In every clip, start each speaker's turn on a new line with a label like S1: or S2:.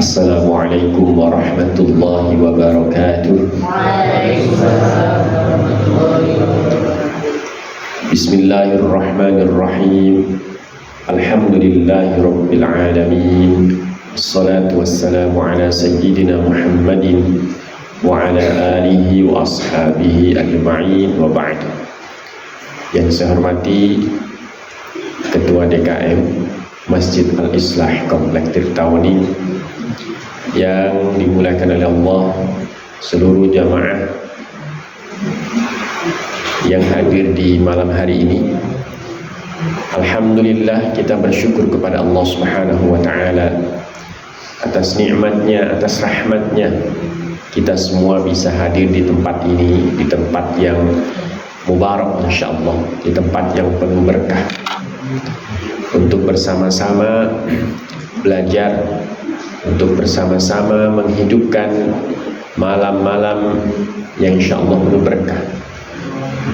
S1: Assalamualaikum warahmatullahi wabarakatuh. Bismillahirrahmanirrahim. Alhamdulillahi rabbil alamin. Assalatu wassalamu ala sayyidina Muhammadin wa ala alihi wa ashabihi ajma'in wa ba'd. Yang saya hormati Ketua DKM Masjid Al-Islah Komplek Tirtawani yang dimuliakan oleh Allah, seluruh jamaah yang hadir di malam hari ini. Alhamdulillah, kita bersyukur kepada Allah Subhanahu wa ta'ala atas nikmatnya, atas rahmatnya. Kita semua bisa hadir di tempat ini, di tempat yang mubarak insyaallah, di tempat yang penuh berkah, untuk bersama-sama belajar, untuk bersama-sama menghidupkan malam-malam yang insyaallah penuh berkah,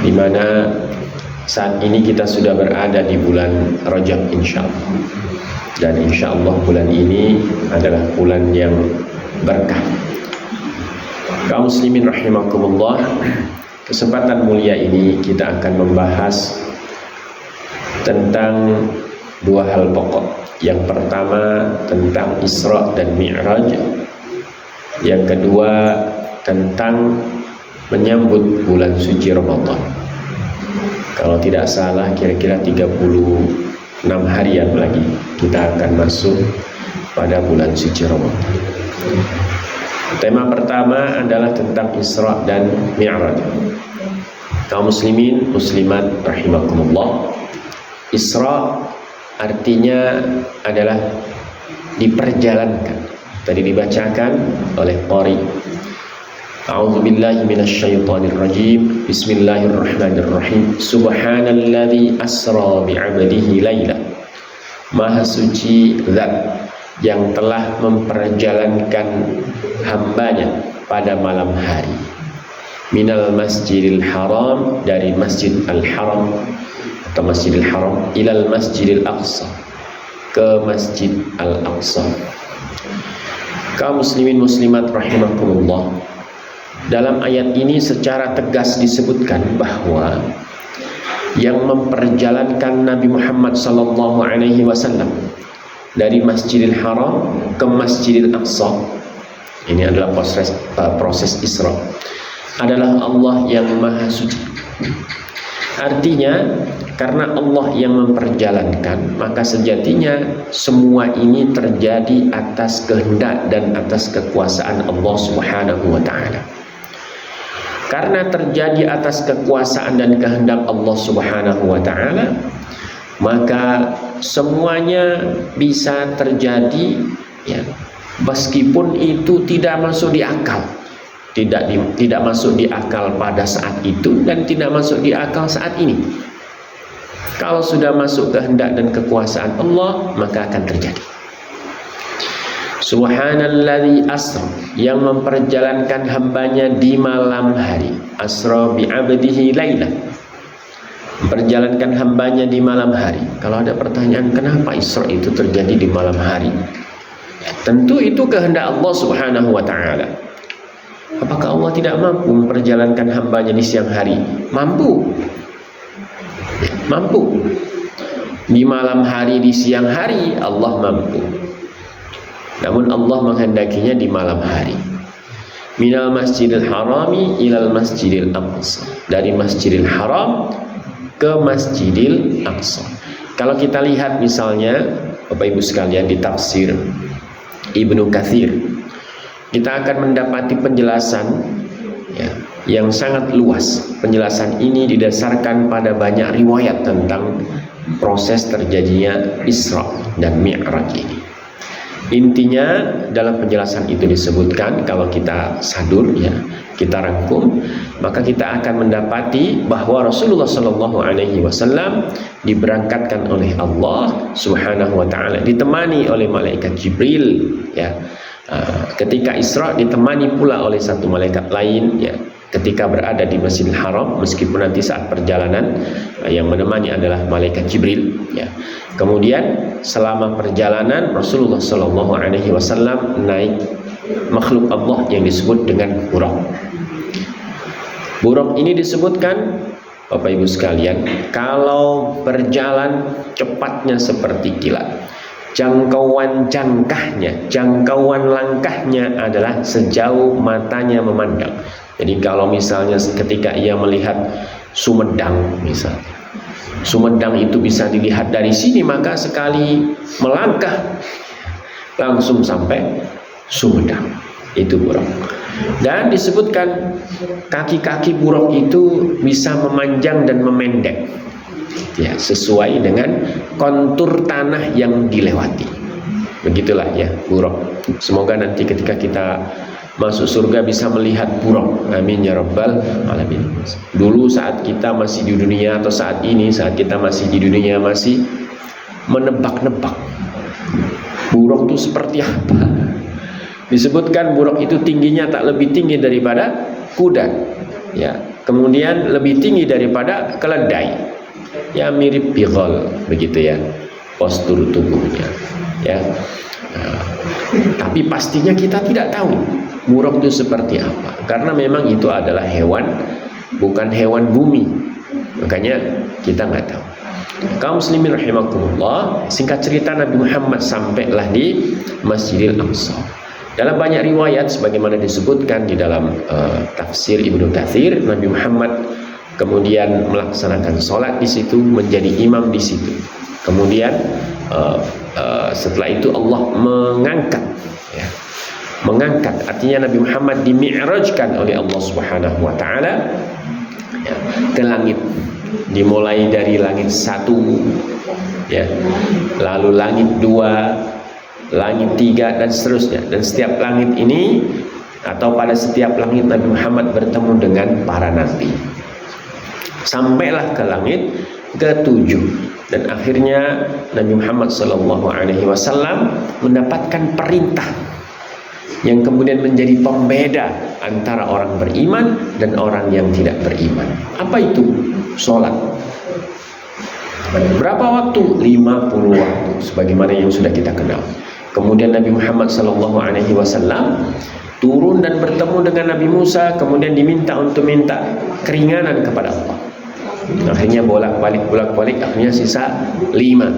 S1: di mana saat ini kita sudah berada di bulan Rajab insyaallah, dan insyaallah bulan ini adalah bulan yang berkah. Kaum muslimin rahimakumullah, kesempatan mulia ini kita akan membahas tentang dua hal pokok. Yang pertama tentang Isra dan Mi'raj, yang kedua tentang menyambut bulan suci Ramadan. Kalau tidak salah kira-kira 36 harian lagi kita akan masuk pada bulan suci Ramadan. Tema pertama adalah tentang Isra dan Mi'raj. Kaum muslimin muslimat rahimakumullah, Isra artinya adalah diperjalankan. Tadi dibacakan oleh qari. A'udzubillahi minasyaitonir rajim. Bismillahirrahmanirrahim. Subhanalladzi asra bi'abdihi laila. Maha suci zat yang telah memperjalankan hambanya pada malam hari. Minal masjidil haram, dari masjid al-haram atau Masjidil Haram, ilal Masjidil Aqsa, ke Masjid Al-Aqsa. Kaum muslimin muslimat rahimakumullah, dalam ayat ini secara tegas disebutkan bahwa yang memperjalankan Nabi Muhammad SAW dari Masjidil Haram ke Masjidil Aqsa, ini adalah proses Isra, adalah Allah yang Maha Suci. Artinya, karena Allah yang memperjalankan, maka sejatinya semua ini terjadi atas kehendak dan atas kekuasaan Allah Subhanahu wa ta'ala. Karena terjadi atas kekuasaan dan kehendak Allah Subhanahu wa ta'ala, maka semuanya bisa terjadi, ya, meskipun itu tidak masuk di akal. Tidak masuk di akal pada saat itu dan tidak masuk di akal saat ini. Kalau sudah masuk kehendak dan kekuasaan Allah, maka akan terjadi. Subhanalladzi asra, yang memperjalankan hambanya di malam hari. Asra bi'abdihi laila, memperjalankan hambanya di malam hari. Kalau ada pertanyaan kenapa Isra itu terjadi di malam hari, ya, tentu itu kehendak Allah Subhanahu wa ta'ala. Apakah Allah tidak mampu memperjalankan hambanya di siang hari? Mampu. Mampu. Di malam hari, di siang hari Allah mampu. Namun Allah menghendakinya di malam hari. Minal masjidil harami ilal masjidil aqsa, dari masjidil haram ke masjidil aqsa. Kalau kita lihat misalnya Bapak Ibu sekalian di tafsir Ibnu Katsir, kita akan mendapati penjelasan, ya, yang sangat luas. Penjelasan ini didasarkan pada banyak riwayat tentang proses terjadinya Isra dan Mi'raj ini. Intinya dalam penjelasan itu disebutkan, kalau kita sadur, ya, kita rangkum, maka kita akan mendapati bahwa Rasulullah SAW diberangkatkan oleh Allah Subhanahu wa ta'ala, ditemani oleh malaikat Jibril, ya. Ketika Isra ditemani pula oleh satu malaikat lain, ya, ketika berada di Masjidil Haram, meskipun nanti saat perjalanan yang menemani adalah malaikat Jibril, ya. Kemudian selama perjalanan Rasulullah Shallallahu Alaihi Wasallam naik makhluk Allah yang disebut dengan buraq. Buraq ini disebutkan, Bapak Ibu sekalian, kalau berjalan cepatnya seperti kilat, jangkauan langkahnya adalah sejauh matanya memandang. Jadi kalau misalnya ketika ia melihat Sumedang misalnya, Sumedang itu bisa dilihat dari sini, maka sekali melangkah langsung sampai Sumedang. Itu buraq. Dan disebutkan kaki-kaki buraq itu bisa memanjang dan memendek, ya, sesuai dengan kontur tanah yang dilewati. Begitulah ya buraq. Semoga nanti ketika kita masuk surga bisa melihat buraq. Amin ya rabbal alamin. Dulu saat kita masih di dunia, atau saat ini saat kita masih di dunia, masih menebak-nebak buraq itu seperti apa. Disebutkan buraq itu tingginya tak lebih tinggi daripada kuda, ya. Kemudian lebih tinggi daripada keledai, ya, mirip bighal begitu ya postur tubuhnya, ya. Tapi pastinya kita tidak tahu buraq itu seperti apa, karena memang itu adalah hewan, bukan hewan bumi, makanya kita nggak tahu. Kaum muslimin rahimakumullah, singkat cerita Nabi Muhammad sampailah di Masjidil Aqsa. Dalam banyak riwayat sebagaimana disebutkan di dalam tafsir Ibnu Katsir, Nabi Muhammad kemudian melaksanakan sholat di situ, menjadi imam di situ. Kemudian setelah itu Allah mengangkat, ya, mengangkat, artinya Nabi Muhammad dimi'rajkan oleh Allah Subhanahu wa taala, ya, ke langit. Dimulai dari langit 1, ya, lalu langit 2, langit 3, dan seterusnya. Dan setiap langit ini, atau pada setiap langit, Nabi Muhammad bertemu dengan para nabi. Sampailah ke langit ke-7, dan akhirnya Nabi Muhammad SAW mendapatkan perintah yang kemudian menjadi pembeda antara orang beriman dan orang yang tidak beriman. Apa itu? Sholat. Berapa waktu? 50 waktu, sebagaimana yang sudah kita kenal. Kemudian Nabi Muhammad SAW turun dan bertemu dengan Nabi Musa, kemudian diminta untuk minta keringanan kepada Allah. Akhirnya bolak-balik, akhirnya sisa 5.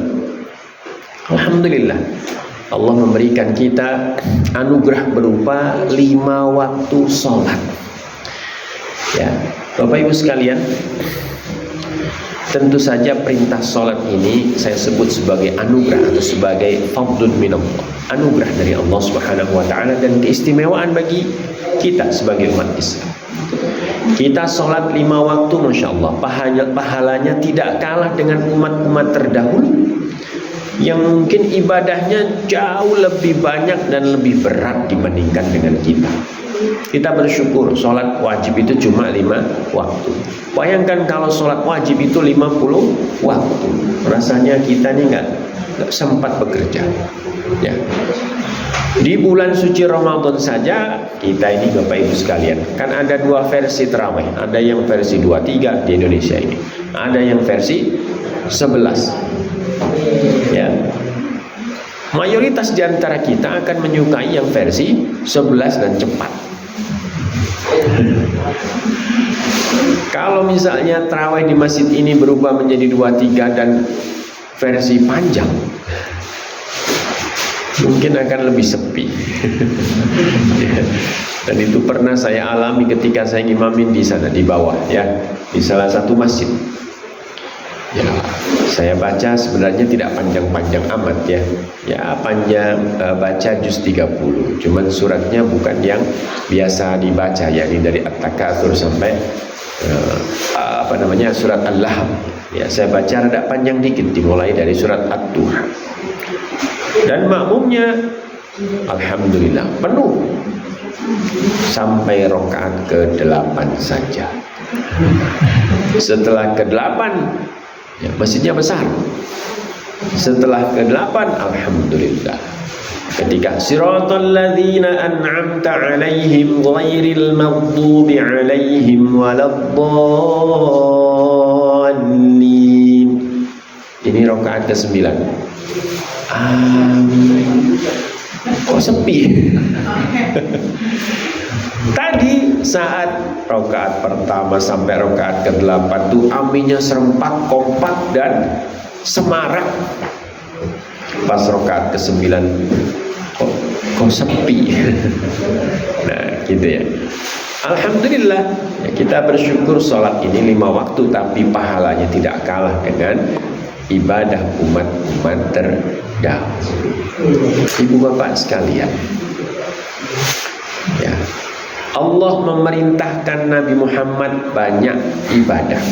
S1: Alhamdulillah, Allah memberikan kita anugerah berupa 5 waktu sholat. Ya, Bapak Ibu sekalian, tentu saja perintah sholat ini saya sebut sebagai anugerah atau sebagai fadlun minallah, anugerah dari Allah Subhanahu wa taala, dan keistimewaan bagi kita sebagai umat Islam. Kita sholat 5 waktu, Masya Allah, pahalanya tidak kalah dengan umat-umat terdahulu yang mungkin ibadahnya jauh lebih banyak dan lebih berat dibandingkan dengan kita. Kita bersyukur sholat wajib itu cuma 5 waktu. Bayangkan kalau sholat wajib itu 50 waktu, rasanya kita ini nggak sempat bekerja, ya. Di bulan suci Ramadan saja kita ini, Bapak Ibu sekalian, kan ada 2 versi tarawih. Ada yang versi 23 di Indonesia ini, ada yang versi 11, ya. Mayoritas di antara kita akan menyukai yang versi 11 dan cepat. Kalau misalnya tarawih di masjid ini berubah menjadi 23 dan versi panjang, mungkin akan lebih sepi. Dan itu pernah saya alami ketika saya ngimamin di sana di bawah, ya, di salah satu masjid. Ya, saya baca sebenarnya tidak panjang-panjang amat, ya. Ya, panjang, baca juz 30. Cuman suratnya bukan yang biasa dibaca, yakni dari At-Takatsur sampai surat Al-Lahab. Ya, saya baca rada panjang dikit, dimulai dari surat At-Duha. Dan makmumnya alhamdulillah penuh sampai rakaat ke-8 saja. Setelah ke-8, ya, masjidnya besar. Setelah ke-8 alhamdulillah Ketika siratal ladzina an'amta 'alaihim ghairil maghdubi 'alaihim waladdallin. Ini rakaat ke-9. Amin. Kok sepi? Tadi saat rakaat pertama sampai rakaat ke-8 tuh aminnya serempak, kompak dan semarak. Pas rakaat ke-9 kok sepi. Nah gitu ya. Alhamdulillah kita bersyukur sholat ini 5 waktu, tapi pahalanya tidak kalah dengan ibadah umat-umat terdahulu. Ibu bapak sekalian, ya, Allah memerintahkan Nabi Muhammad banyak ibadah.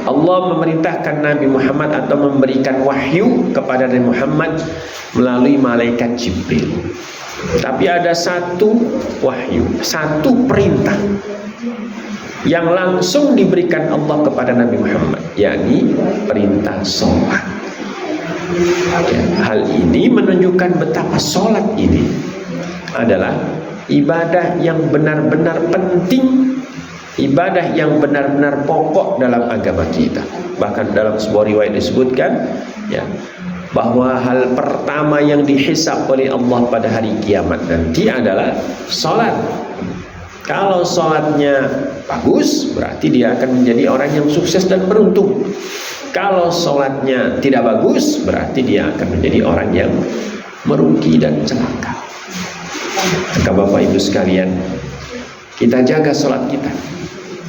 S1: Allah memerintahkan Nabi Muhammad atau memberikan wahyu kepada Nabi Muhammad melalui malaikat Jibril. Tapi ada satu wahyu, satu perintah yang langsung diberikan Allah kepada Nabi Muhammad, yakni perintah sholat. Ya, hal ini menunjukkan betapa sholat ini adalah ibadah yang benar-benar penting, ibadah yang benar-benar pokok dalam agama kita. Bahkan dalam sebuah riwayat disebutkan, ya, bahwa hal pertama yang dihisab oleh Allah pada hari kiamat nanti adalah sholat. Kalau sholatnya bagus, berarti dia akan menjadi orang yang sukses dan beruntung. Kalau sholatnya tidak bagus, berarti dia akan menjadi orang yang merugi dan celaka. Maka Bapak Ibu sekalian, kita jaga sholat kita.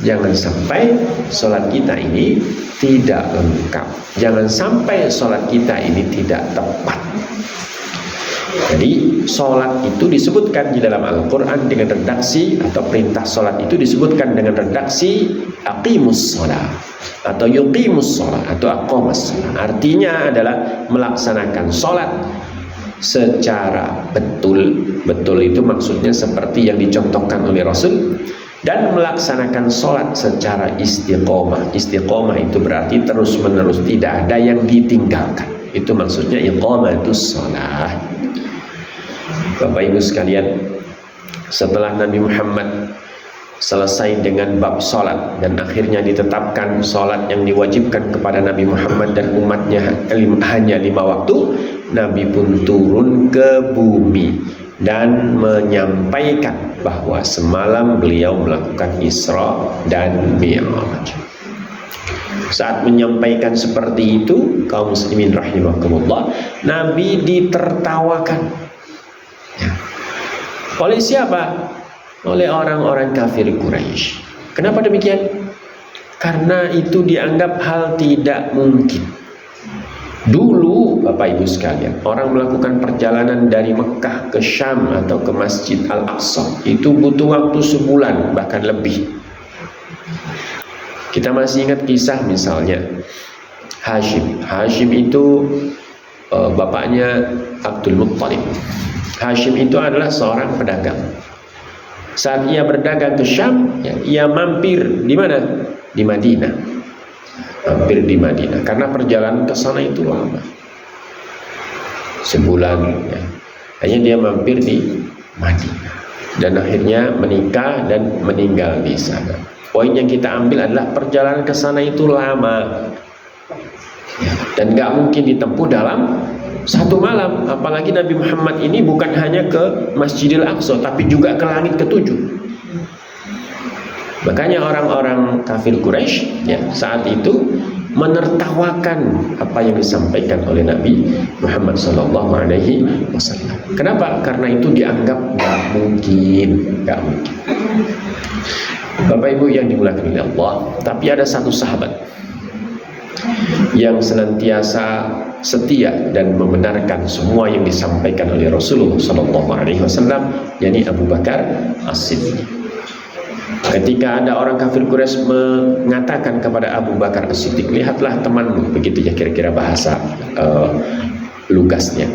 S1: Jangan sampai sholat kita ini tidak lengkap. Jangan sampai sholat kita ini tidak tepat. Jadi sholat itu disebutkan di dalam Al-Quran dengan redaksi, atau perintah sholat itu disebutkan dengan redaksi aqimus sholat atau yuqimus sholat atau aqamas sholat. Artinya adalah melaksanakan sholat secara betul. Betul itu maksudnya seperti yang dicontohkan oleh Rasul, dan melaksanakan sholat secara istiqomah. Istiqomah itu berarti terus menerus, tidak ada yang ditinggalkan. Itu maksudnya iqamatus sholat. Bapak Ibu sekalian, setelah Nabi Muhammad selesai dengan bab sholat dan akhirnya ditetapkan sholat yang diwajibkan kepada Nabi Muhammad dan umatnya hanya 5 waktu, Nabi pun turun ke bumi dan menyampaikan bahwa semalam beliau melakukan Isra dan Mi'raj. Saat menyampaikan seperti itu, kaum muslimin rahimakumullah, Nabi ditertawakan. Oleh siapa? Oleh orang-orang kafir Quraisy. Kenapa demikian? Karena itu dianggap hal tidak mungkin. Dulu Bapak Ibu sekalian, orang melakukan perjalanan dari Mekah ke Syam atau ke Masjid Al-Aqsa itu butuh waktu sebulan, bahkan lebih. Kita masih ingat kisah misalnya Hashim. Hashim itu bapaknya Abdul Muttalib. Hashim itu adalah seorang pedagang. Saat ia berdagang ke Syam, ya, ia mampir di mana? Di Madinah. Mampir di Madinah karena perjalanan ke sana itu lama, sebulan. Ya. Hanya dia mampir di Madinah dan akhirnya menikah dan meninggal di sana. Poin yang kita ambil adalah perjalanan ke sana itu lama, ya, dan gak mungkin ditempuh dalam 1 malam. Apalagi Nabi Muhammad ini bukan hanya ke Masjidil Aqsa, tapi juga ke langit ke-7. Makanya orang-orang kafir Quraisy, ya, saat itu menertawakan apa yang disampaikan oleh Nabi Muhammad SAW. Kenapa? Karena itu dianggap gak mungkin, gak mungkin. Bapak Ibu yang dimuliakan oleh Allah, tapi ada satu sahabat yang senantiasa setia dan membenarkan semua yang disampaikan oleh Rasulullah SAW, yakni Abu Bakar As-Siddiq. Ketika ada orang kafir Quraisy mengatakan kepada Abu Bakar As-Siddiq, lihatlah temanmu, begitu ya kira-kira bahasa lugasnya.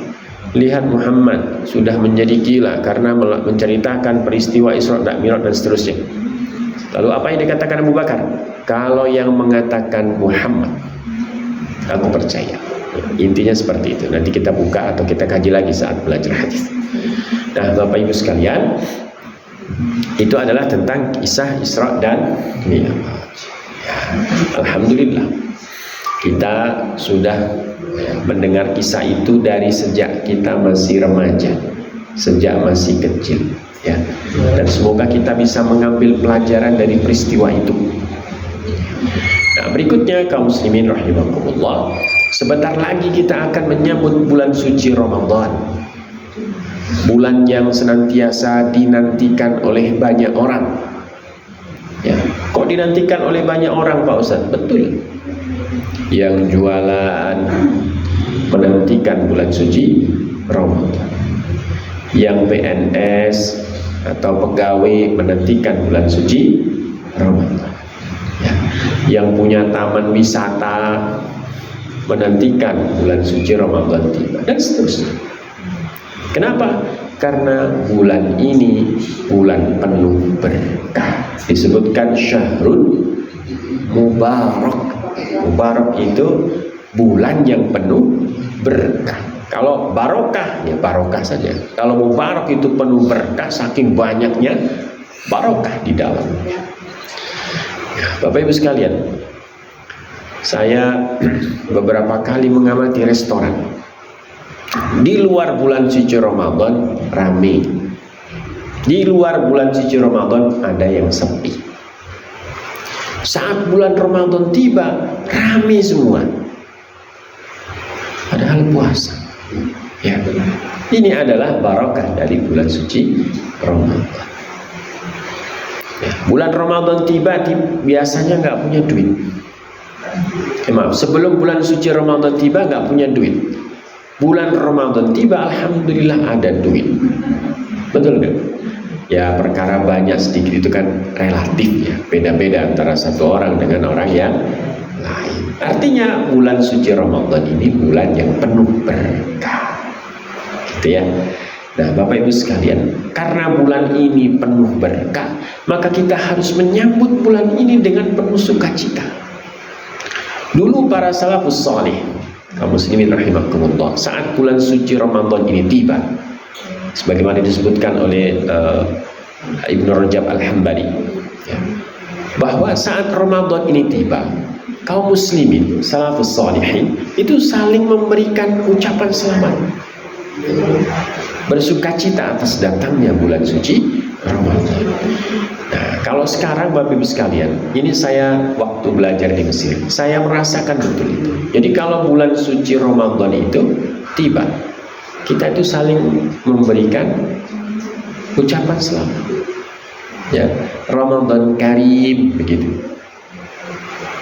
S1: Lihat Muhammad sudah menjadi gila karena menceritakan peristiwa Isra dan Mi'raj dan seterusnya. Lalu apa yang dikatakan Abu Bakar? Kalau yang mengatakan Muhammad, aku percaya. Intinya seperti itu. Nanti kita buka atau kita kaji lagi saat belajar hadis. Nah, Bapak Ibu sekalian, itu adalah tentang kisah Isra dan Mi'raj. Alhamdulillah, kita sudah mendengar kisah itu dari sejak kita masih remaja, sejak masih kecil, ya. Dan semoga kita bisa mengambil pelajaran dari peristiwa itu. Nah, berikutnya kaum muslimin rahimakumullah, sebentar lagi kita akan menyambut bulan suci Ramadan. Bulan yang senantiasa dinantikan oleh banyak orang. Ya, kok dinantikan oleh banyak orang, Pak Ustadz? Betul. Yang jualan menantikan bulan suci Ramadan. Yang PNS atau pegawai menantikan bulan suci Ramadan. Ya. Yang punya taman wisata menantikan bulan suci Ramadan tiba, dan seterusnya. Kenapa? Karena bulan ini bulan penuh berkah. Disebutkan syahrul mubarak. Mubarak itu bulan yang penuh berkah. Kalau barokah, ya barokah saja. Kalau mubarak itu penuh berkah, saking banyaknya barokah di dalamnya. Bapak Ibu sekalian, saya beberapa kali mengamati restoran. Di luar bulan suci Ramadan ramai. Di luar bulan suci Ramadan ada yang sepi. Saat bulan Ramadan tiba, ramai semua. Padahal puasa. Ya, ini adalah barokah dari bulan suci Ramadan. Ya, bulan Ramadan tiba, biasanya nggak punya duit. Maaf, sebelum bulan suci Ramadan tiba nggak punya duit. Bulan Ramadan tiba, alhamdulillah ada duit. Betul nggak? Ya, perkara banyak sedikit itu kan relatif, ya, beda-beda antara satu orang dengan orang yang lain. Artinya bulan suci Ramadan ini bulan yang penuh berkah, gitu ya. Nah, Bapak Ibu sekalian, karena bulan ini penuh berkah, maka kita harus menyambut bulan ini dengan penuh sukacita. Dulu para salafus salih, kaum muslimin rahimakumullah, saat bulan suci Ramadan ini tiba, sebagaimana disebutkan oleh Ibnu Rajab Al-Hambali, ya, bahwa saat Ramadan ini tiba, kaum muslimin salafus salihin itu saling memberikan ucapan selamat, bersukacita atas datangnya bulan suci Ramadan. Nah, kalau sekarang Bapak Ibu sekalian, ini saya waktu belajar di Mesir, saya merasakan betul itu. Jadi kalau bulan suci Ramadan itu tiba, kita itu saling memberikan ucapan selamat. Ya, Ramadan Karim begitu.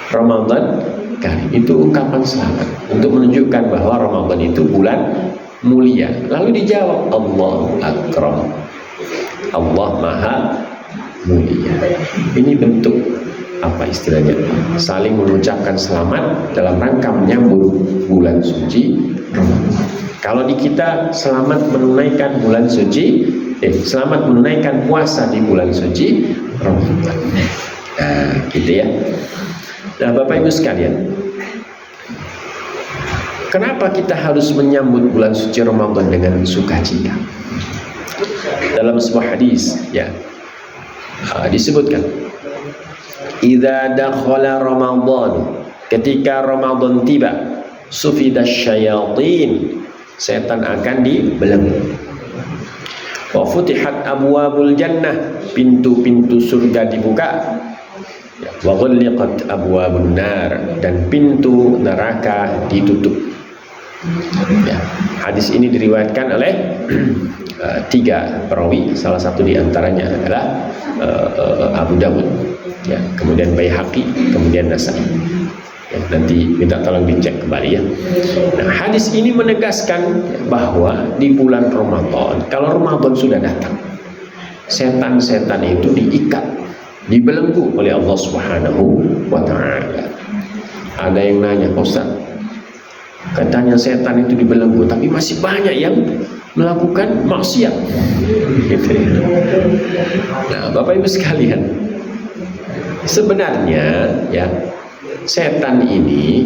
S1: Ramadan Karim itu ungkapan selamat untuk menunjukkan bahwa Ramadan itu bulan mulia. Lalu dijawab Allahu Akram, Allah Maha Mulia. Ini bentuk apa istilahnya? Saling mengucapkan selamat dalam rangka menyambut bulan suci Ramadan. Kalau di kita selamat menunaikan bulan suci, selamat menunaikan puasa di bulan suci Ramadan. Nah, gitu ya. Nah, Bapak Ibu sekalian, kenapa kita harus menyambut bulan suci Ramadan dengan sukacita? Dalam sebuah hadis, ya, disebutkan, "Idza dakhala Ramadan," ketika Ramadan tiba, "sufidash syayatin," setan akan dibelenggu. "Wa futihat abwabul jannah," pintu-pintu surga dibuka. "Wa ghulliqat abwabun nar," dan pintu neraka ditutup. Ya, hadis ini diriwayatkan oleh 3 perawi, salah satu di antaranya adalah Abu Dawud, ya, kemudian Baihaqi, kemudian Nasai. Ya, nanti minta tolong dicek kembali ya. Nah, hadis ini menegaskan bahwa di bulan Ramadan, kalau Ramadan sudah datang, setan-setan itu diikat, dibelenggu oleh Allah Subhanahu wa Ta'ala. Ada yang nanya, Ustaz, katanya setan itu dibelenggu, tapi masih banyak yang melakukan maksiat. Gitu. Nah, Bapak Ibu sekalian, sebenarnya ya, setan ini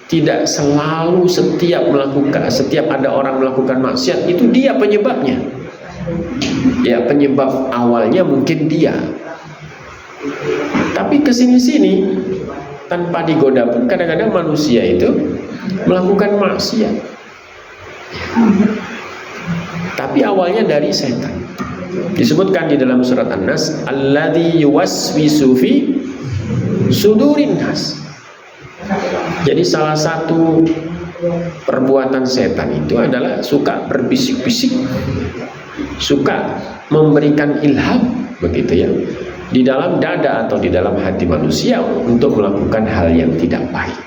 S1: tidak selalu setiap ada orang melakukan maksiat itu dia penyebabnya. Ya, penyebab awalnya mungkin dia. Tapi kesini-sini tanpa digoda pun kadang-kadang manusia itu melakukan maksiat. Tapi awalnya dari setan. Disebutkan di dalam surat An-Nas, alladzi yuwaswisu fi sudurin nas. Jadi salah satu perbuatan setan itu adalah suka berbisik-bisik, suka memberikan ilham, begitu ya, di dalam dada atau di dalam hati manusia untuk melakukan hal yang tidak baik,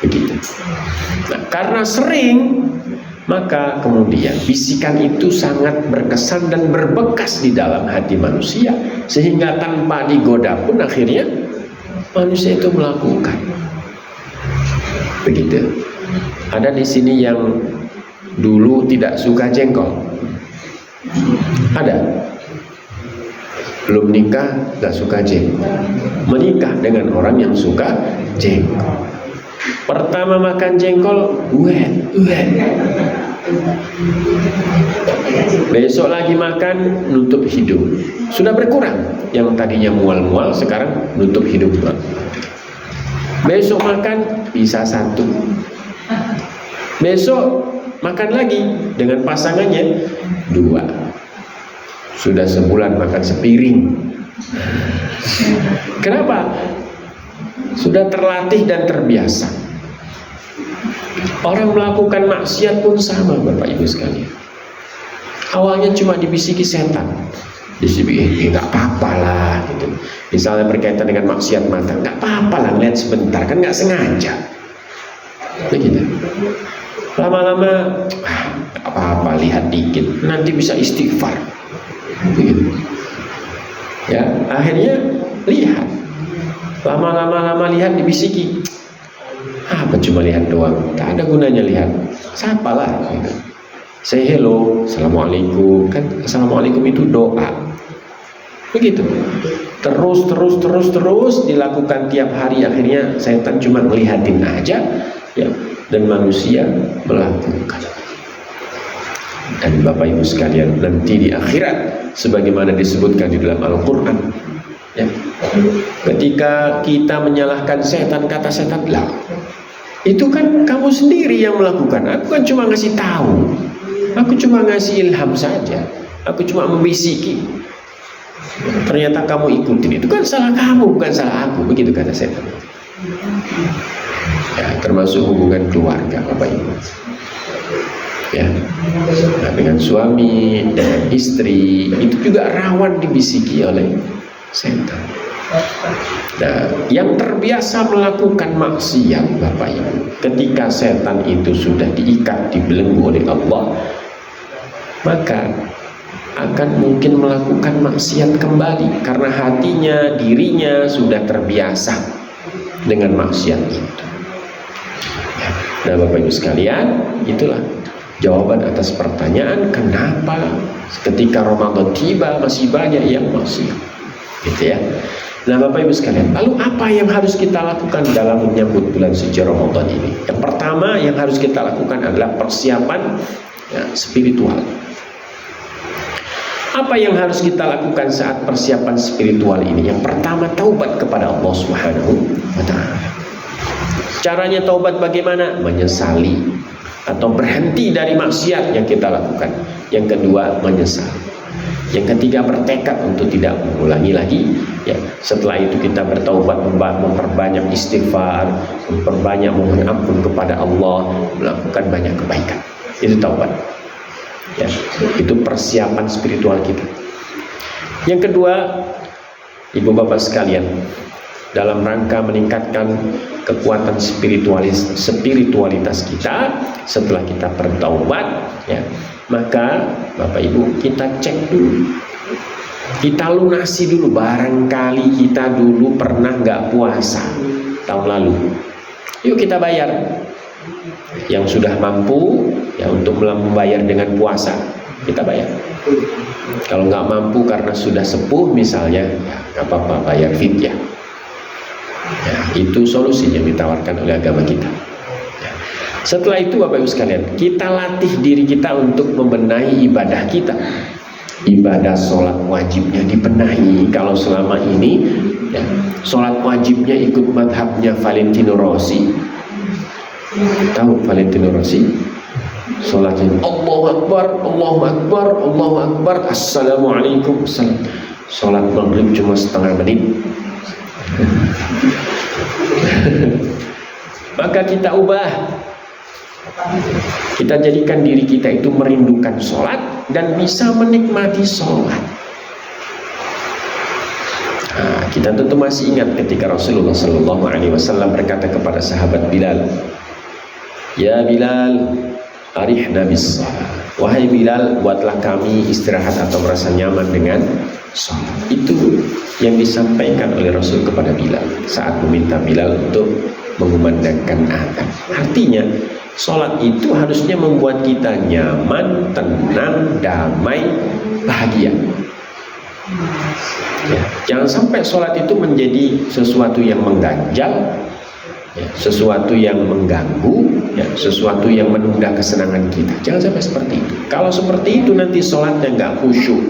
S1: begitu. Nah, karena sering, maka kemudian bisikan itu sangat berkesan dan berbekas di dalam hati manusia, sehingga tanpa digoda pun akhirnya manusia itu melakukan. Begitu. Ada di sini yang dulu tidak suka jengkol? Ada? Belum nikah gak suka jengkol, menikah dengan orang yang suka jengkol. Pertama makan jengkol, besok lagi makan, nutup hidung. Sudah berkurang. Yang tadinya mual-mual sekarang nutup hidung. Besok makan bisa satu. Besok makan lagi dengan pasangannya dua. Sudah sebulan makan sepiring. Kenapa? Sudah terlatih dan terbiasa. Orang melakukan maksiat pun sama, Bapak Ibu sekalian. Awalnya cuma dibisiki setan, disebut nggak apa-apa lah gitu. Misalnya berkaitan dengan maksiat mata, nggak apa-apa lah, lihat sebentar, kan nggak sengaja. Begitu. Lama-lama, nggak apa-apa, lihat dikit, nanti bisa istighfar. Begitu. Ya, akhirnya lihat. Lama-lama lihat dibisiki. Apa cuma lihat doang? Tak ada gunanya lihat. Sapalah. Gitu. Say hello, assalamualaikum. Kan assalamualaikum itu doa. Begitu. Terus dilakukan tiap hari. Akhirnya setan cuma melihatin aja, ya, dan manusia melakukan. Dan Bapak Ibu sekalian, nanti di akhirat sebagaimana disebutkan di dalam Al-Quran, ya, ketika kita menyalahkan setan, kata setan, lah itu kan kamu sendiri yang melakukan, aku kan cuma ngasih tahu, aku cuma ngasih ilham saja, aku cuma membisiki, ternyata kamu ikutin, itu kan salah kamu, bukan salah aku. Begitu kata setan. Ya, termasuk hubungan keluarga, Bapak Ibu, ya, nah, dengan suami, dengan istri, itu juga rawan dibisiki oleh setan. Nah, yang terbiasa melakukan maksiat, Bapak Ibu, ketika setan itu sudah diikat, dibelenggu oleh Allah, maka akan mungkin melakukan maksiat kembali karena hatinya, dirinya sudah terbiasa dengan maksiat itu. Nah, Bapak Ibu sekalian, itulah jawaban atas pertanyaan kenapa ketika Ramadan tiba masih banyak yang maksiat, gitu ya. Nah, Bapak Ibu sekalian, lalu apa yang harus kita lakukan dalam menyambut bulan suci Ramadan ini? Yang pertama yang harus kita lakukan adalah persiapan, ya, spiritual. Apa yang harus kita lakukan saat persiapan spiritual ini? Yang pertama, taubat kepada Allah Subhanahu wa Ta'ala. Caranya taubat bagaimana? Menyesali atau berhenti dari maksiat yang kita lakukan. Yang kedua, menyesal. Yang ketiga, bertekad untuk tidak mengulangi lagi. Ya, setelah itu kita bertaubat, memperbanyak istighfar, memperbanyak mohon ampun kepada Allah, melakukan banyak kebaikan. Itu taubat. Ya, itu persiapan spiritual kita. Yang kedua, Ibu Bapak sekalian, dalam rangka meningkatkan kekuatan spiritualitas kita setelah kita bertaubat, ya, maka Bapak Ibu, kita cek dulu, kita lunasi dulu. Barangkali kita dulu pernah nggak puasa tahun lalu, yuk kita bayar. Yang sudah mampu, ya, untuk membayar dengan puasa, kita bayar. Kalau nggak mampu karena sudah sepuh misalnya, ya nggak apa-apa, bayar fidyah. Ya, itu solusi yang ditawarkan oleh agama kita. Setelah itu Bapak Ibu sekalian, kita latih diri kita untuk membenahi ibadah kita. Ibadah sholat wajibnya dibenahi. Kalau selama ini ya, sholat wajibnya ikut madhabnya Valentino Rossi. Tahu Valentino Rossi? Sholatnya Allahu Akbar, Allahu Akbar, Allahu Akbar, Assalamualaikum. Sholat maghrib cuma setengah menit. Maka kita ubah, kita jadikan diri kita itu merindukan sholat dan bisa menikmati sholat. Nah, kita tentu masih ingat ketika Rasulullah SAW berkata kepada sahabat Bilal, "Ya Bilal, arihna bis shalah." Wahai Bilal, buatlah kami istirahat atau merasa nyaman dengan sholat. Itu yang disampaikan oleh Rasul kepada Bilal saat meminta Bilal untuk mengumandangkan azan. Artinya sholat itu harusnya membuat kita nyaman, tenang, damai, bahagia. Ya, jangan sampai sholat itu menjadi sesuatu yang mengganjal, ya, sesuatu yang mengganggu, ya, sesuatu yang menunda kesenangan kita. Jangan sampai seperti itu. Kalau seperti itu nanti sholatnya nggak khusyuk.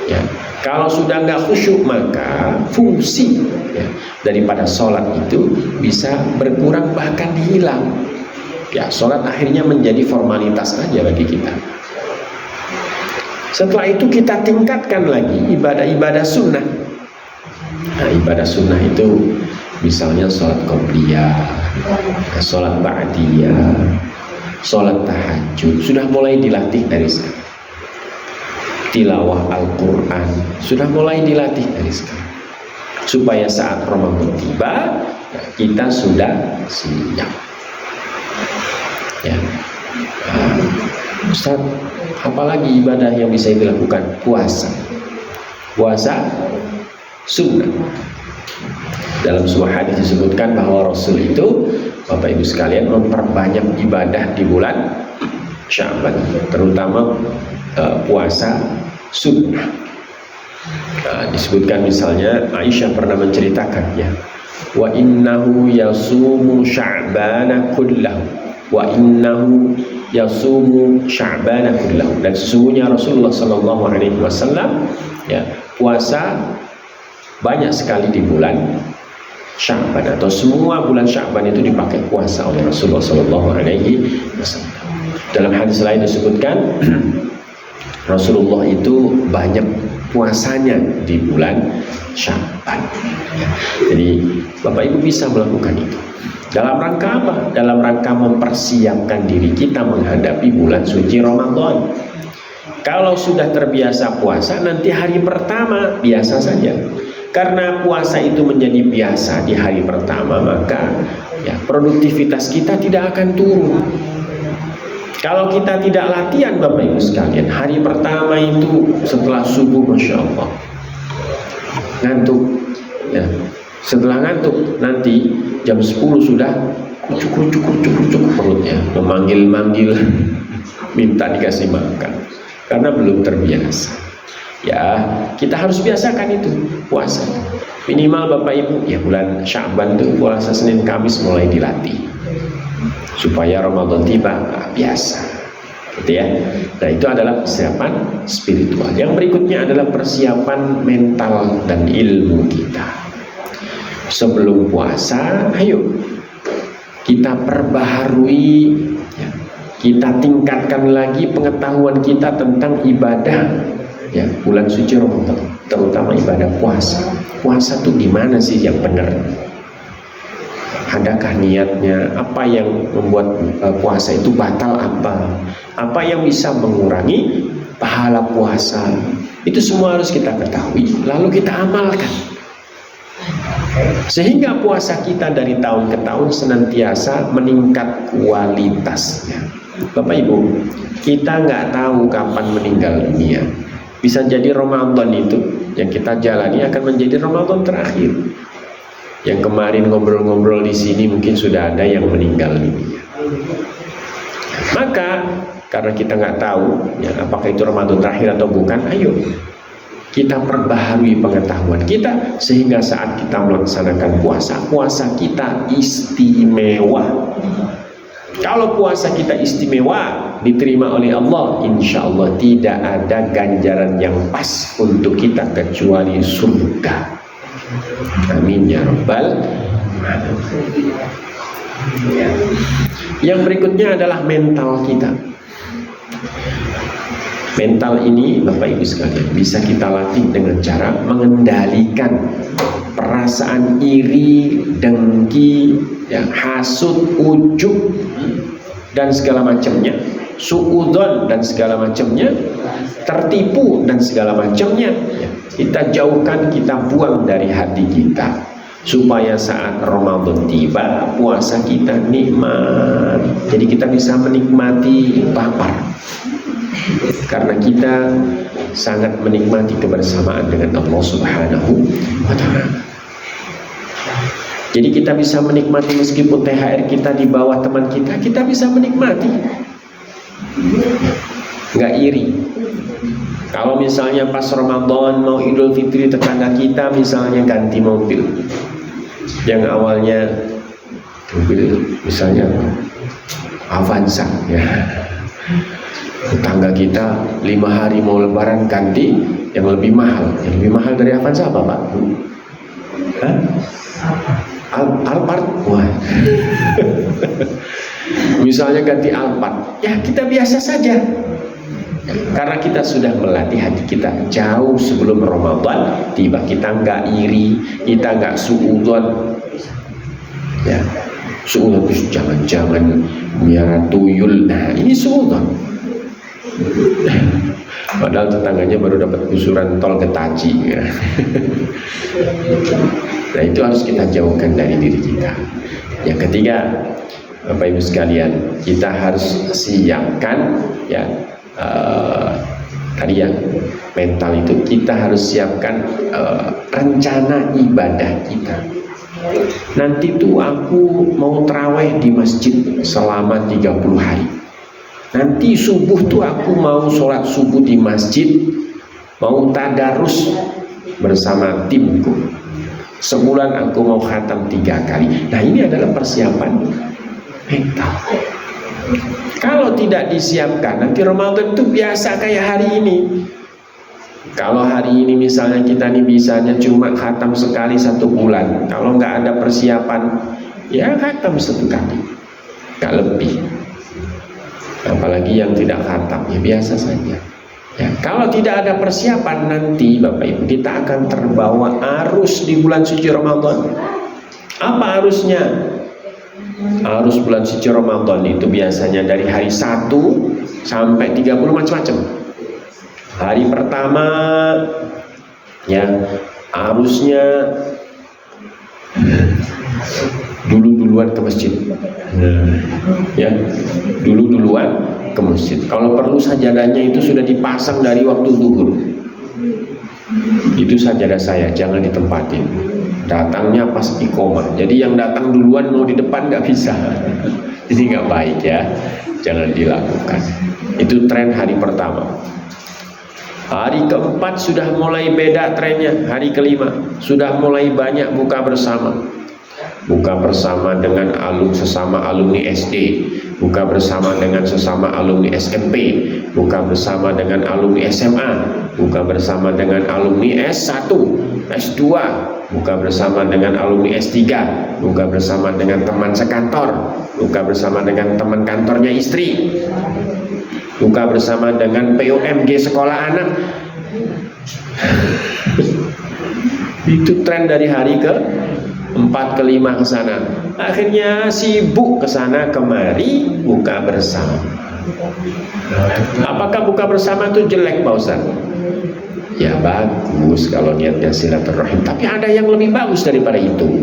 S1: Ya, kalau sudah nggak khusyuk maka fungsi ya, daripada sholat itu bisa berkurang bahkan hilang. Ya, sholat akhirnya menjadi formalitas aja bagi kita. Setelah itu kita tingkatkan lagi ibadah-ibadah sunnah. Nah, ibadah sunnah itu misalnya sholat qobliyah, sholat ba'diyah, sholat tahajud sudah mulai dilatih dari sekarang. Tilawah Al-Quran sudah mulai dilatih dari sekarang, supaya saat Ramadan tiba kita sudah siap. Ya, Ustaz, apalagi ibadah yang bisa dilakukan? Puasa sunnah. Dalam sebuah hadis disebutkan bahwa Rasul itu, Bapak Ibu sekalian, memperbanyak ibadah di bulan Sya'ban, terutama puasa sunnah. Nah, disebutkan misalnya Aisyah pernah menceritakan ya, wa innahu yasumu sya'bana kullahu, wa innahu yasumu sya'bana kullahu, dan sesungguhnya Rasulullah SAW ya, puasa banyak sekali di bulan Sya'ban, atau semua bulan Sya'ban itu dipakai puasa oleh Rasulullah SAW. Dalam hadis lain disebutkan Rasulullah itu banyak puasanya di bulan Sya'ban. Jadi Bapak Ibu bisa melakukan itu. Dalam rangka apa? Dalam rangka mempersiapkan diri kita menghadapi bulan suci Ramadan. Kalau sudah terbiasa puasa, nanti hari pertama biasa saja. Karena puasa itu menjadi biasa di hari pertama, maka ya, produktivitas kita tidak akan turun. Kalau kita tidak latihan Bapak Ibu sekalian, hari pertama itu setelah subuh Masya Allah ngantuk ya. Setelah ngantuk nanti jam 10 sudah kucuk perutnya, memanggil-manggil minta dikasih makan karena belum terbiasa. Ya, kita harus biasakan itu puasa. Minimal Bapak Ibu ya, bulan Sya'ban itu puasa Senin Kamis mulai dilatih supaya Ramadan tiba biasa, gitu ya. Nah, itu adalah persiapan spiritual. Yang berikutnya adalah persiapan mental dan ilmu kita. Sebelum puasa, ayo kita perbaharui ya, kita tingkatkan lagi pengetahuan kita tentang ibadah ya, bulan suci Ramadan, terutama ibadah puasa. Puasa tuh gimana sih yang benar? Adakah niatnya? Apa yang membuat puasa itu batal? Apa yang bisa mengurangi pahala puasa? Itu semua harus kita ketahui, lalu kita amalkan, sehingga puasa kita dari tahun ke tahun senantiasa meningkat kualitasnya. Bapak Ibu, kita nggak tahu kapan meninggal dunia. Bisa jadi Ramadan itu yang kita jalani akan menjadi Ramadan terakhir. Yang kemarin ngobrol-ngobrol di sini mungkin sudah ada yang meninggal dunia. Maka karena kita nggak tahu ya, apakah itu Ramadan terakhir atau bukan, ayo kita perbaharui pengetahuan kita sehingga saat kita melaksanakan puasa kita istimewa. Kalau puasa kita istimewa, diterima oleh Allah, insya Allah tidak ada ganjaran yang pas untuk kita kecuali surga. Amin ya rabbal alamin. Yang berikutnya adalah mental kita. Mental ini Bapak Ibu sekalian bisa kita latih dengan cara mengendalikan perasaan iri, dengki, ya, hasud, ujub dan segala macamnya, suudzon dan segala macamnya, tertipu dan segala macamnya. Kita jauhkan, kita buang dari hati kita, supaya saat Ramadan tiba puasa kita nikmat. Jadi kita bisa menikmati lapar, karena kita sangat menikmati kebersamaan dengan Allah Subhanahu wa Ta'ala. Jadi kita bisa menikmati meskipun THR kita di bawah teman kita, kita bisa menikmati, nggak iri. Kalau misalnya pas Ramadan mau Idul Fitri, tetangga kita misalnya ganti mobil, yang awalnya mobil misalnya Avanza, ya, tetangga kita 5 hari mau Lebaran ganti yang lebih mahal. Yang lebih mahal dari Avanza apa Pak? Hah? Alphard. Wah. Misalnya ganti Alphard, ya kita biasa saja, karena kita sudah melatih hati kita jauh sebelum Ramadan tiba. Kita nggak iri, kita nggak suudzon, ya. Suudzon itu jangan-jangan miara tuyul. Nah, ini suudzon. Padahal tetangganya baru dapat gusuran tol Getaji, ya. Nah, itu harus kita jauhkan dari diri kita. Yang ketiga, Bapak Ibu sekalian, kita harus siapkan, ya, tadi yang mental itu, kita harus siapkan rencana ibadah kita. Nanti tuh aku mau terawih di masjid selama 30 hari. Nanti subuh tuh aku mau sholat subuh di masjid, mau tadarus bersama timku. Sebulan aku mau khatam 3 kali. Nah, ini adalah persiapan mental. Kalau tidak disiapkan, nanti Ramadan itu biasa kayak hari ini. Kalau hari ini misalnya kita nih bisanya cuma khatam sekali 1 bulan, kalau nggak ada persiapan, ya khatam 1 kali, nggak lebih. Apalagi yang tidak khatam, ya biasa saja. Ya, kalau tidak ada persiapan, nanti Bapak Ibu kita akan terbawa arus di bulan suci Ramadan. Apa arusnya? Arus bulan suci Ramadan itu biasanya dari hari 1 sampai 30 macam-macam. Hari pertama, ya, arusnya duluan ke masjid. Ya, duluan ke masjid. Kalau perlu sajadahnya itu sudah dipasang dari waktu zuhur. Itu sajadah saya, jangan ditempatin. Datangnya pas iqomah. Jadi yang datang duluan mau di depan nggak bisa. Ini nggak baik, ya. Jangan dilakukan. Itu tren hari pertama. Hari keempat sudah mulai beda trennya. Hari kelima sudah mulai banyak buka bersama. Buka bersama dengan sesama alumni SD, buka bersama dengan sesama alumni SMP, buka bersama dengan alumni SMA, buka bersama dengan alumni S1, S2, buka bersama dengan alumni S3, buka bersama dengan teman sekantor, buka bersama dengan teman kantornya istri, buka bersama dengan POMG sekolah anak. Itu tren dari hari ke 4 ke 5 ke sana. Akhirnya sibuk ke sana kemari buka bersama. Apakah buka bersama itu jelek, Pak Ustaz? Ya bagus kalau niatnya silaturahim, tapi ada yang lebih bagus daripada itu.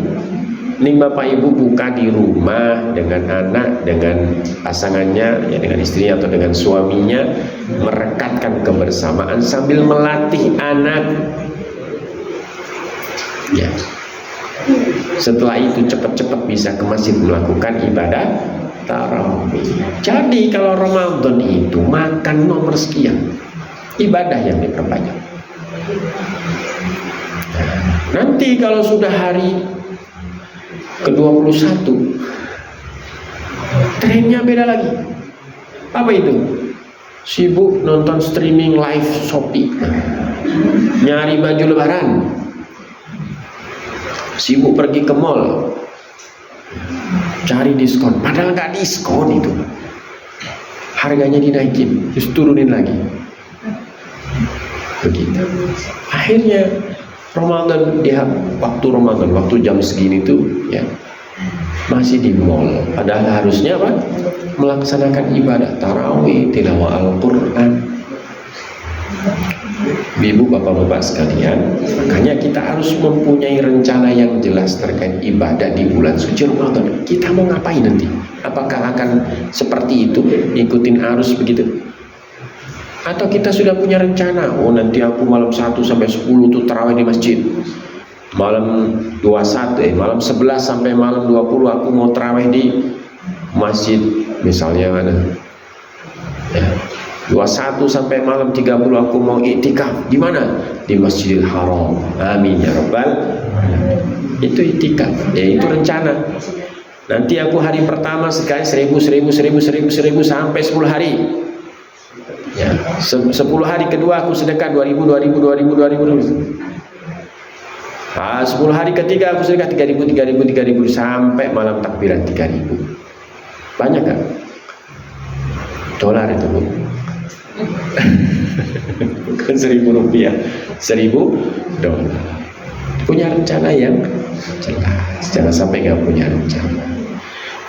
S1: Nih Bapak Ibu buka di rumah dengan anak, dengan pasangannya, ya dengan istrinya atau dengan suaminya, merekatkan kebersamaan sambil melatih anak. Ya. Setelah itu cepat-cepat bisa ke masjid melakukan ibadah tarawih. Jadi kalau Ramadan itu makan nomor sekian, ibadah yang diperbanyak. Nanti kalau sudah hari ke-21, trennya beda lagi. Apa itu? Sibuk nonton streaming live Shopee, nyari baju lebaran, sibuk pergi ke mall, cari diskon, padahal nggak diskon itu, harganya dinaikin, terus turunin lagi, begitu. Akhirnya Ramadan, dia waktu Ramadan, waktu jam segini tuh ya masih di mall, padahal harusnya apa? Melaksanakan ibadah tarawih, tilawah Al-Quran. Ibu bapak-bapak sekalian, makanya kita harus mempunyai rencana yang jelas terkait ibadah di bulan suci Ramadan. Kita mau ngapain nanti? Apakah akan seperti itu, ikutin arus begitu? Atau kita sudah punya rencana, oh nanti aku malam 1 sampai 10 tuh tarawih di masjid, malam 21, malam 11 sampai malam 20 aku mau tarawih di masjid, misalnya ada ya, 21 sampai malam 30 aku mau iktikaf di mana? Di Masjidil Haram. Amin ya rabbal alamin. Itu iktikaf, ya itu rencana. Nanti aku hari pertama sekali 1000 sampai 10 hari. Ya, 10 hari kedua aku sedekah 2000. 10 hari ketiga aku sedekah 3000 sampai malam takbiran 3000. Banyak kan? Dolar itu, Bu. Bukan 1000 rupiah, 1000 dolar. Punya rencana yang jelas, jangan sampai nggak punya rencana.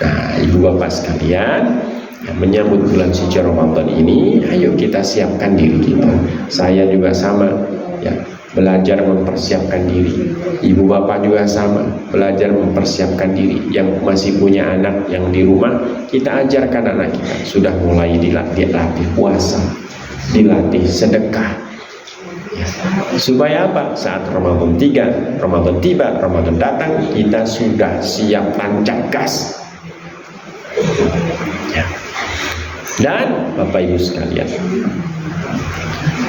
S1: Nah, ibu bapak sekalian, yang menyambut bulan suci Ramadan ini, ayo kita siapkan diri kita. Saya juga sama, ya, belajar mempersiapkan diri. Ibu bapak juga sama, belajar mempersiapkan diri. Yang masih punya anak yang di rumah, kita ajarkan anak kita. Sudah mulai dilatih puasa, dilatih sedekah, ya. Supaya apa? Saat Ramadan tiba, Ramadan datang, kita sudah siap tancap gas, ya. Dan Bapak Ibu sekalian,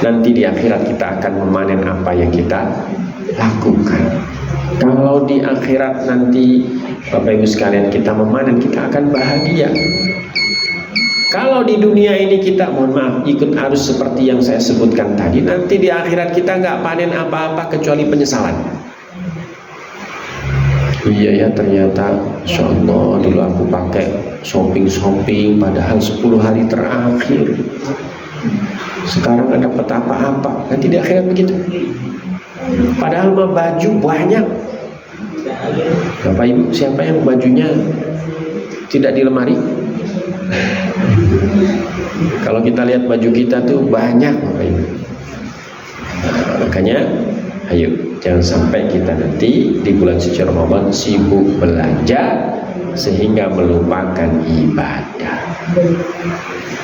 S1: nanti di akhirat kita akan memanen apa yang kita lakukan. Kalau di akhirat nanti Bapak Ibu sekalian kita memanen, kita akan bahagia. Kalau di dunia ini kita, mohon maaf, ikut arus seperti yang saya sebutkan tadi, nanti di akhirat kita nggak panen apa-apa kecuali penyesalan. Iya ya, ternyata Insya Allah dulu aku pakai shopping padahal 10 hari terakhir, sekarang nggak dapat apa-apa. Nanti di akhirat begitu, padahal mah baju banyak. Bapak Ibu, siapa yang bajunya tidak di lemari? Kalau kita lihat baju kita tuh banyak, Bapak Ibu. Nah, makanya ayo jangan sampai kita nanti di bulan suci Ramadan sibuk belanja sehingga melupakan ibadah.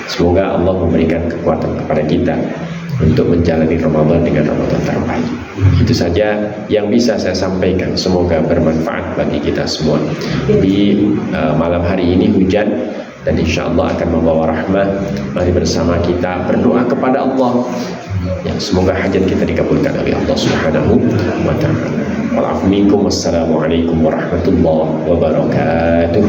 S1: Semoga Allah memberikan kekuatan kepada kita untuk menjalani Ramadan dengan Ramadan terbaik. Itu saja yang bisa saya sampaikan. Semoga bermanfaat bagi kita semua. Di malam hari ini hujan dan insya Allah akan membawa rahmah. Mari bersama kita berdoa kepada Allah, ya, semoga hajat kita dikabulkan oleh Allah Subhanahu wa ta'ala. Wassalamualaikum warahmatullahi wabarakatuh.